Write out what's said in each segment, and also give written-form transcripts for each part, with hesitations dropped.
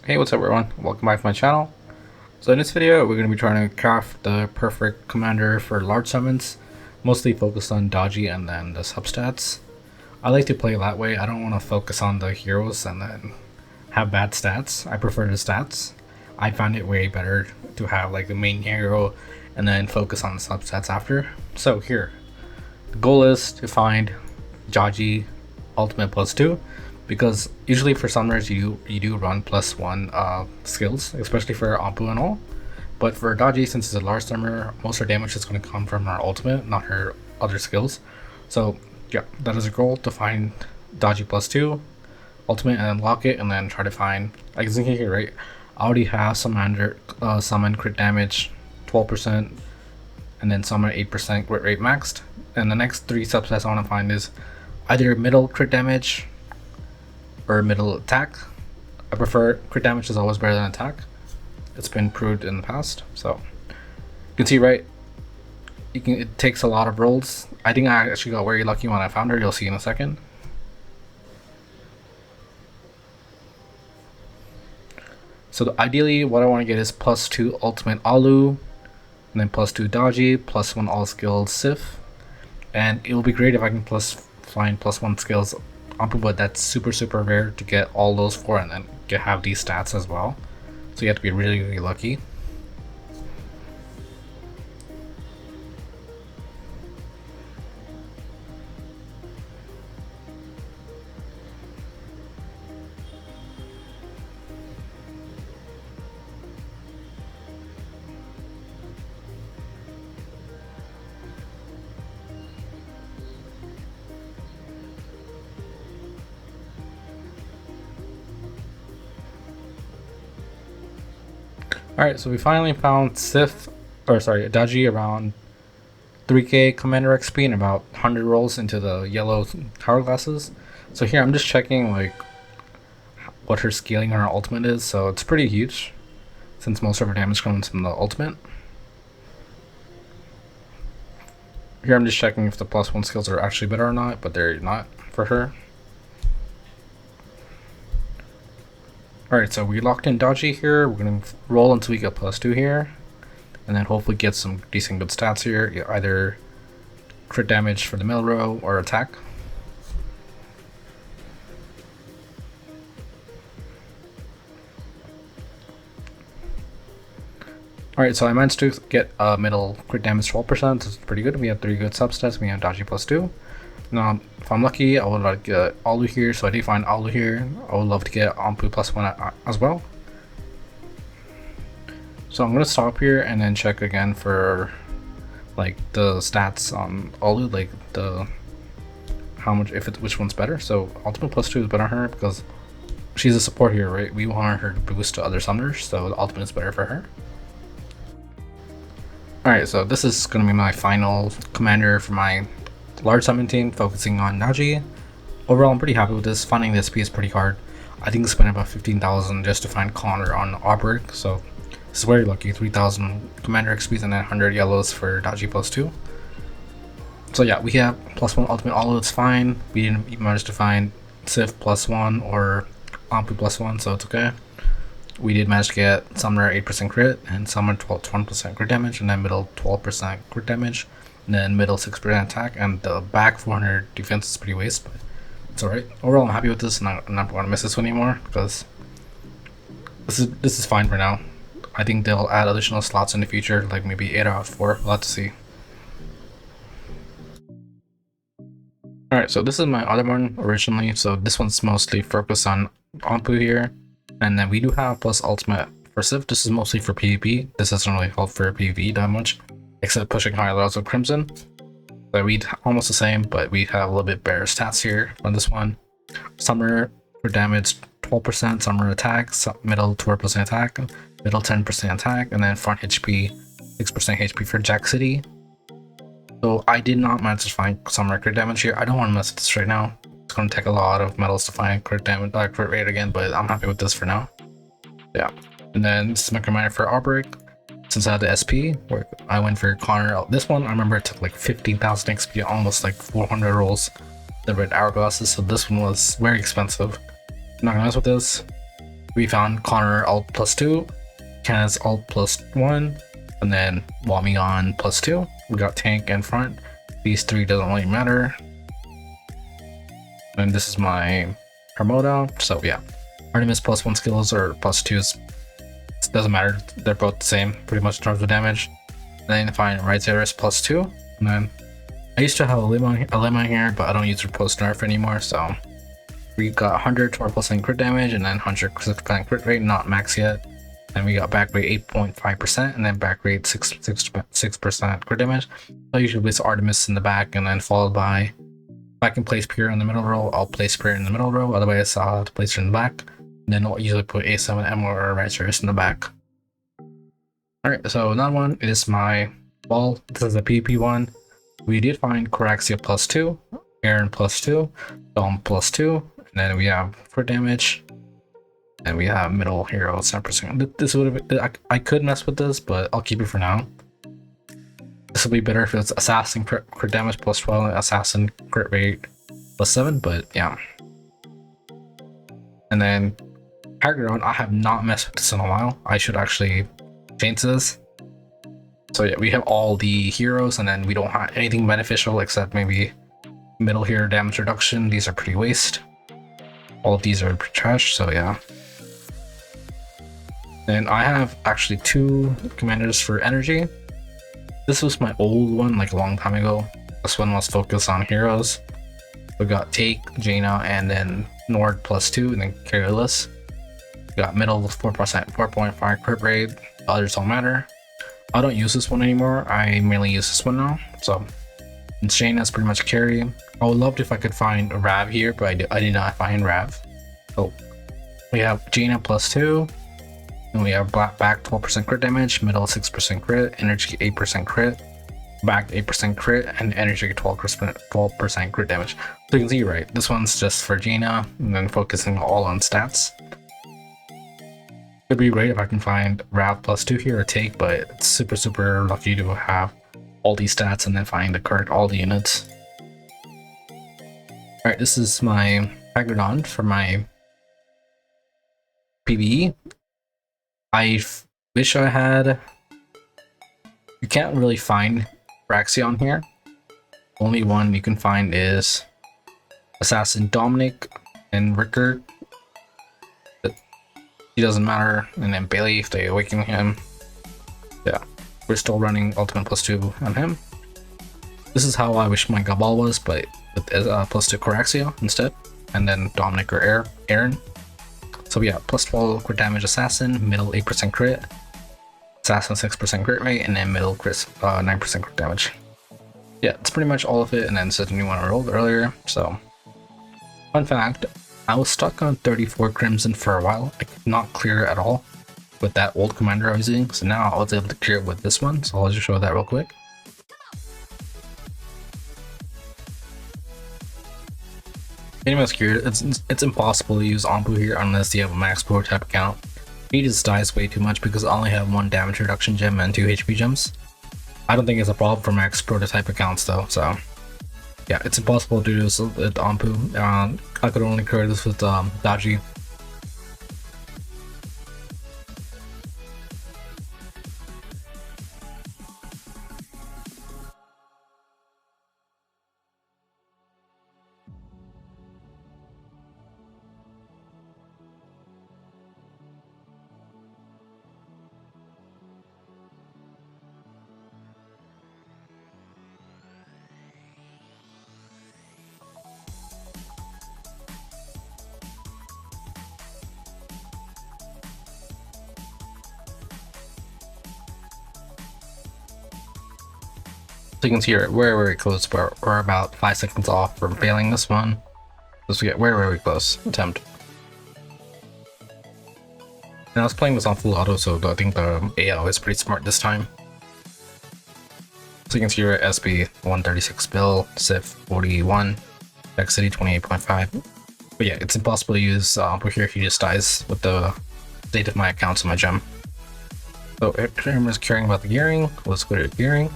Hey, what's up everyone? Welcome back to my channel. So in this video, we're going to be trying to craft the perfect commander for large summons, mostly focused on Daji and then the substats. I like to play that way. I don't want to focus on the heroes and then have bad stats. I prefer the stats. I find it way better to have like the main hero and then focus on the substats after. So here, the goal is to find Daji ultimate +2. Because usually for summoners you do run +1 skills, especially for Ampu and all. But for Daji, since it's a large summoner, most of her damage is going to come from her ultimate, not her other skills. So yeah, that is a goal, to find Daji +2 ultimate and unlock it, and then try to find, like you can see here, right? I already have summon crit damage 12%, and then summon 8% crit rate maxed. And the next 3 subsets I want to find is either middle crit damage or middle attack. I prefer crit damage is always better than attack. It's been proved in the past. So you can see, right, it takes a lot of rolls. I think I actually got very lucky when I found her. You'll see in a second. So ideally what I want to get is +2 ultimate Alu, and then +2 Daji, +1 all skills Sif, and it will be great if I can find +1 skills Ampu, but that's super rare to get all those 4 and then have these stats as well. So you have to be really lucky. Alright, so we finally found Daji around 3k commander XP and about 100 rolls into the yellow hourglasses. So here I'm just checking like what her scaling on her ultimate is, so it's pretty huge since most of her damage comes from the ultimate. Here I'm just checking if the +1 skills are actually better or not, but they're not for her. Alright, so we locked in Daji here. We're going to roll until we get +2 here, and then hopefully get some decent good stats here, either crit damage for the middle row or attack. Alright, so I managed to get middle crit damage 12%, so it's pretty good. We have 3 good substats. We have Daji +2. Now, if I'm lucky, I would like to get Alu here, so I did find Alu here. I would love to get Ampu +1 as well. So I'm gonna stop here and then check again for like the stats on Alu, like which one's better. So ultimate +2 is better on her because she's a support here, right? We want her to boost to other summoners, so the ultimate is better for her. Alright, so this is gonna be my final commander for my large summon team, focusing on Daji. Overall, I'm pretty happy with this. Finding this SP is pretty hard. I think I spent about 15,000 just to find Connor on Aubrek, so this is very lucky. 3,000 commander XPs and then 100 yellows for Daji +2. So yeah, we have +1 ultimate Alu, it's fine. We didn't even manage to find Sif +1 or Ampu +1, so it's okay. We did manage to get Summoner 8% crit and Summoner 12% crit damage, and then middle 12% crit damage, and then middle 6% attack, and the back 400 defense is pretty waste, but it's alright. Overall, I'm happy with this, and I'm not going to miss this one anymore because this is fine for now. I think they'll add additional slots in the future, like maybe 8 out of 4. We'll have to see. Alright, so this is my other one originally. So this one's mostly focused on Ampu here, and then we do have plus ultimate for Sif. This is mostly for PvP. This doesn't really help for PvE that much, except pushing higher levels of Crimson. So we almost the same, but we have a little bit better stats here on this one. Summoner for damage 12%, summoner attack, middle 12% attack, middle 10% attack, and then front HP 6% HP for Jack City. So I did not manage to find summoner crit damage here. I don't want to mess with this right now. It's going to take a lot of medals to find crit damage, crit rate again, but I'm happy with this for now. Yeah, and then this is my commander for Aubrek. Since I had the SP, where I went for Connor. This one, I remember it took like 15,000 XP, almost like 400 rolls, the red hourglasses, so this one was very expensive. I'm not gonna mess with this. We found Connor alt +2, Kaz alt +1, and then Wami on +2. We got tank in front. These three doesn't really matter. And this is my Hermoda. So yeah, Artemis +1 skills or +2s. It doesn't matter. They're both the same, pretty much in terms of damage. And then find Right Zerus +2. And then I used to have a Lemon here, but I don't use her post nerf anymore. So we got 100 20% crit damage and then 100% crit rate, not max yet. Then we got back rate 8.5% and then back rate 6% crit damage. I usually place Artemis in the back and then followed by, if I can place Pure in the middle row, I'll place Pure in the middle row. Otherwise, I'll have to place her in the back. And then I'll usually put A7M or Right Zerus in the back. Alright, so another one is my ball. This is a PvP one. We did find Coraxia +2, Aaron +2, Dom +2, and then we have crit damage. And we have middle hero 7%. This would have been, I could mess with this, but I'll keep it for now. This will be better if it's assassin crit damage +12 and assassin crit rate +7, but yeah. And then Hagridon, I have not messed with this in a while. I should actually change this. So yeah, we have all the heroes and then we don't have anything beneficial except maybe middle hero damage reduction. These are pretty waste. All of these are pretty trash, so yeah. Then I have actually 2 commanders for energy. This was my old one, like a long time ago. This one was focused on heroes. We got Take, Jaina, and then Nord +2, and then Careless. We got middle 4%, 4.5 crit rate. The others don't matter. I don't use this one anymore. I mainly use this one now. So Jaina's pretty much carry. I would love if I could find a Rav here, but I did not find Rav. So we have Jaina +2. And we have back 12% crit damage, middle 6% crit, energy 8% crit, back 8% crit, and energy 12% crit damage. So you can see, right, this one's just for Jaina, and then focusing all on stats. It'd be great if I can find Rav +2 here or Take, but it's super lucky to have all these stats and then find the correct all the units. Alright, this is my Hagridon for my PvE. I wish I had. You can't really find Braxion here. Only one you can find is Assassin Dominic and Rickard. But he doesn't matter. And then Bailey if they awaken him. Yeah, we're still running Ultimate +2 on him. This is how I wish my Gabal was, but with +2 Coraxia instead. And then Dominic or Aaron. So yeah, +12 crit damage assassin, middle 8% crit, assassin 6% crit rate, and then middle crit 9% crit damage. Yeah, it's pretty much all of it, and then it's a new one I rolled earlier. So, fun fact, I was stuck on 34 Crimson for a while. I could not clear it at all with that old commander I was using. So now I was able to clear it with this one. So I'll just show that real quick. Anyone else curious, it's impossible to use Ampu here unless you have a max pro type account. He just dies way too much because I only have 1 damage reduction gem and 2 HP gems. I don't think it's a problem for max pro type accounts though, so yeah, it's impossible to do this with Ampu. I could only clear this with Daji. So you can see we're very close. We're about 5 seconds off from failing this one. Let's get very close attempt. And I was playing this on full auto, so I think the AO is pretty smart this time. So you can see here SB 136 bill, Civ 41, Dexity 28.5. But yeah, it's impossible to use over here. He just dies with the state of my accounts and my gem. So if everyone's caring about the gearing, let's go to gearing.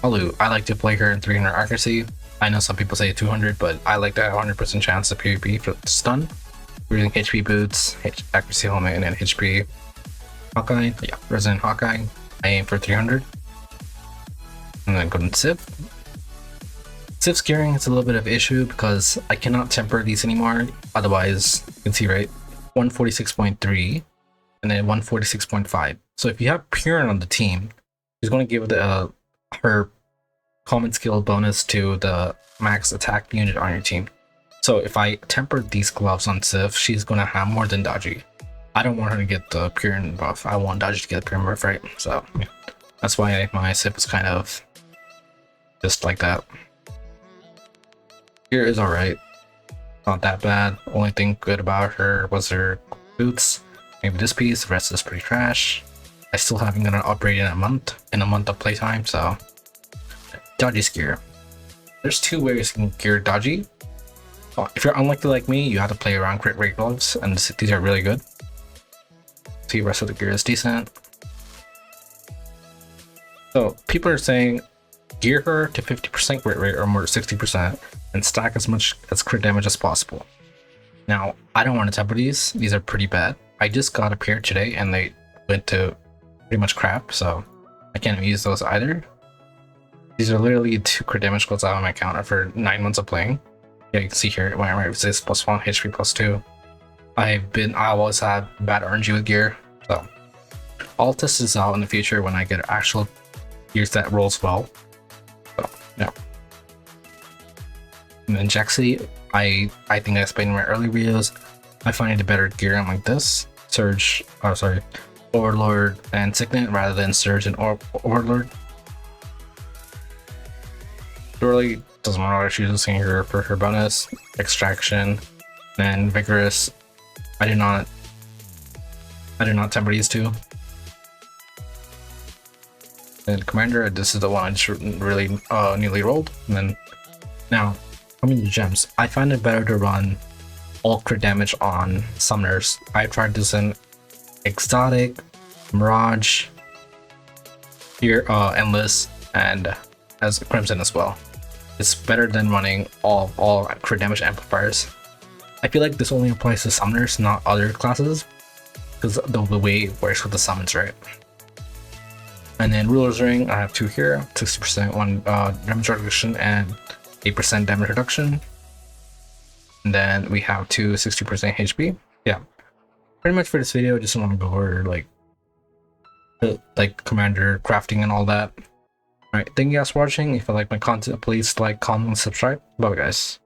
I like to play her in 300 accuracy. I know some people say 200, but I like that 100% chance of PvP for stun. We're using HP boots, accuracy helmet, and then HP Hawkeye. Yeah, Resident Hawkeye. I aim for 300. And then go to Civ. Civ gearing is a little bit of an issue because I cannot temper these anymore. Otherwise, you can see, right? 146.3 and then 146.5. So if you have Purin on the team, she's going to give her common skill bonus to the max attack unit on your team. So if I temper these gloves on Civ, she's going to have more than Daji. I don't want her to get the Purin buff. I want Daji to get the Purin buff, right? So yeah. That's why my Civ is kind of just like that. Gear is alright. Not that bad. Only thing good about her was her boots. Maybe this piece. The rest is pretty trash. I still haven't got an upgrade in a month of playtime, so Daji's gear. There's two ways you can gear Daji. If you're unlucky like me, you have to play around crit rate gloves, and these are really good. See, the rest of the gear is decent. So people are saying gear her to 50% crit rate or more 60% and stack as much as crit damage as possible. Now, I don't want to temper these. These are pretty bad. I just got a pair today and they went to pretty much crap, so I can't use those either. These are literally 2 crit damage goals out on my counter for 9 months of playing. Yeah, you can see here when I resist +1, HP +2. I always have bad RNG with gear, so I'll test this out in the future when I get actual gears that rolls well. So yeah. And then Jaxi, I think I explained in my early videos, I find it a better gear on like this. Surge, Overlord and Signet rather than Surge and Overlord. It really doesn't matter what she's using her for her bonus, Extraction, and Vigorous. I did not temper these two. And Commander, this is the one I just really newly rolled. And then now coming to gems, I find it better to run all crit damage on summoners. I tried this in Exotic, Mirage, here Endless, and as Crimson as well. It's better than running all crit damage amplifiers. I feel like this only applies to summoners, not other classes, because the way it works with the summons, right? And then Ruler's Ring, I have 2 here, 60% one damage reduction and 8% damage reduction. And then we have 2 60% HP. Yeah, pretty much for this video, I just want to go over like commander crafting and all that. Alright, thank you guys for watching. If you like my content, please like, comment, and subscribe. Bye guys.